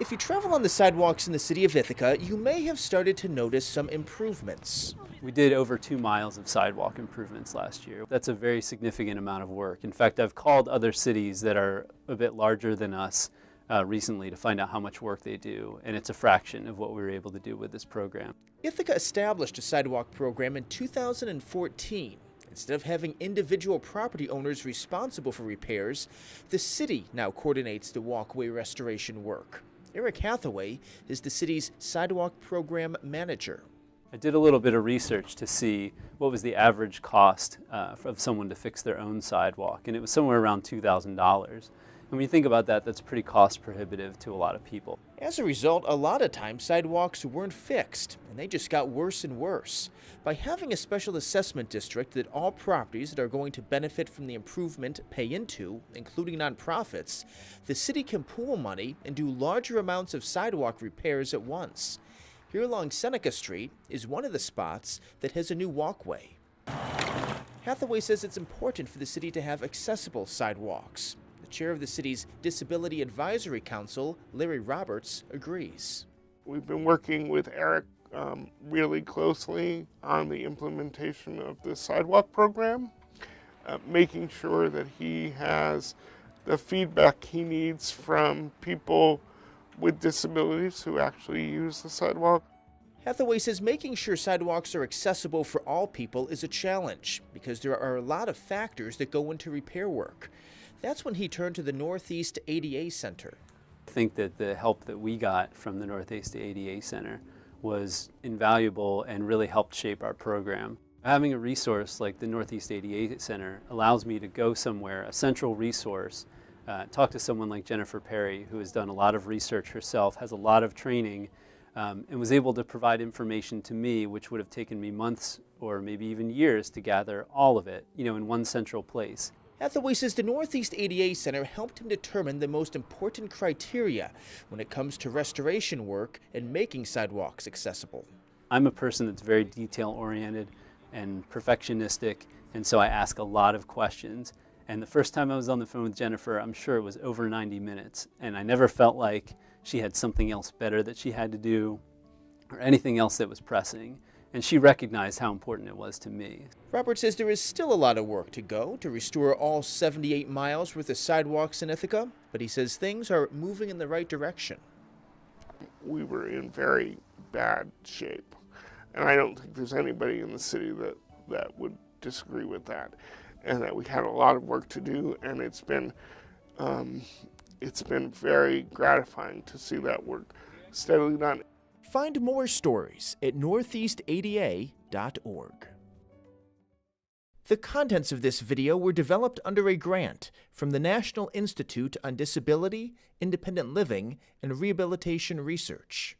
If you travel on the sidewalks in the city of Ithaca, you may have started to notice some improvements. We did over 2 miles of sidewalk improvements last year. That's a very significant amount of work. In fact, I've called other cities that are a bit larger than us recently to find out how much work they do, and it's a fraction of what we were able to do with this program. Ithaca established a sidewalk program in 2014. Instead of having individual property owners responsible for repairs, the city now coordinates the walkway restoration work. Eric Hathaway is the city's sidewalk program manager. I did a little bit of research to see what was the average cost of someone to fix their own sidewalk, and it was somewhere around $2,000. And when you think about that, that's pretty cost prohibitive to a lot of people. As a result, a lot of times sidewalks weren't fixed, and they just got worse and worse. By having a special assessment district that all properties that are going to benefit from the improvement pay into, including nonprofits, the city can pool money and do larger amounts of sidewalk repairs at once. Here along Seneca Street is one of the spots that has a new walkway. Hathaway says it's important for the city to have accessible sidewalks. The chair of the city's Disability Advisory Council, Larry Roberts, agrees. We've been working with Eric really closely on the implementation of the sidewalk program, making sure that he has the feedback he needs from people with disabilities who actually use the sidewalk. Hathaway says making sure sidewalks are accessible for all people is a challenge because there are a lot of factors that go into repair work. That's when he turned to the Northeast ADA Center. I think that the help that we got from the Northeast ADA Center was invaluable and really helped shape our program. Having a resource like the Northeast ADA Center allows me to go somewhere, a central resource, talk to someone like Jennifer Perry, who has done a lot of research herself, has a lot of training, and was able to provide information to me, which would have taken me months or maybe even years to gather all of it, in one central place. Hathaway says the Northeast ADA Center helped him determine the most important criteria when it comes to restoration work and making sidewalks accessible. I'm a person that's very detail-oriented and perfectionistic, and so I ask a lot of questions. And the first time I was on the phone with Jennifer, I'm sure it was over 90 minutes, and I never felt like she had something else better that she had to do or anything else that was pressing. And she recognized how important it was to me. Robert says there is still a lot of work to go to restore all 78 miles worth of sidewalks in Ithaca, but he says things are moving in the right direction. We were in very bad shape, and I don't think there's anybody in the city that would disagree with that, and that we had a lot of work to do, and it's been very gratifying to see that work steadily done. Find more stories at northeastada.org. The contents of this video were developed under a grant from the National Institute on Disability, Independent Living, and Rehabilitation Research.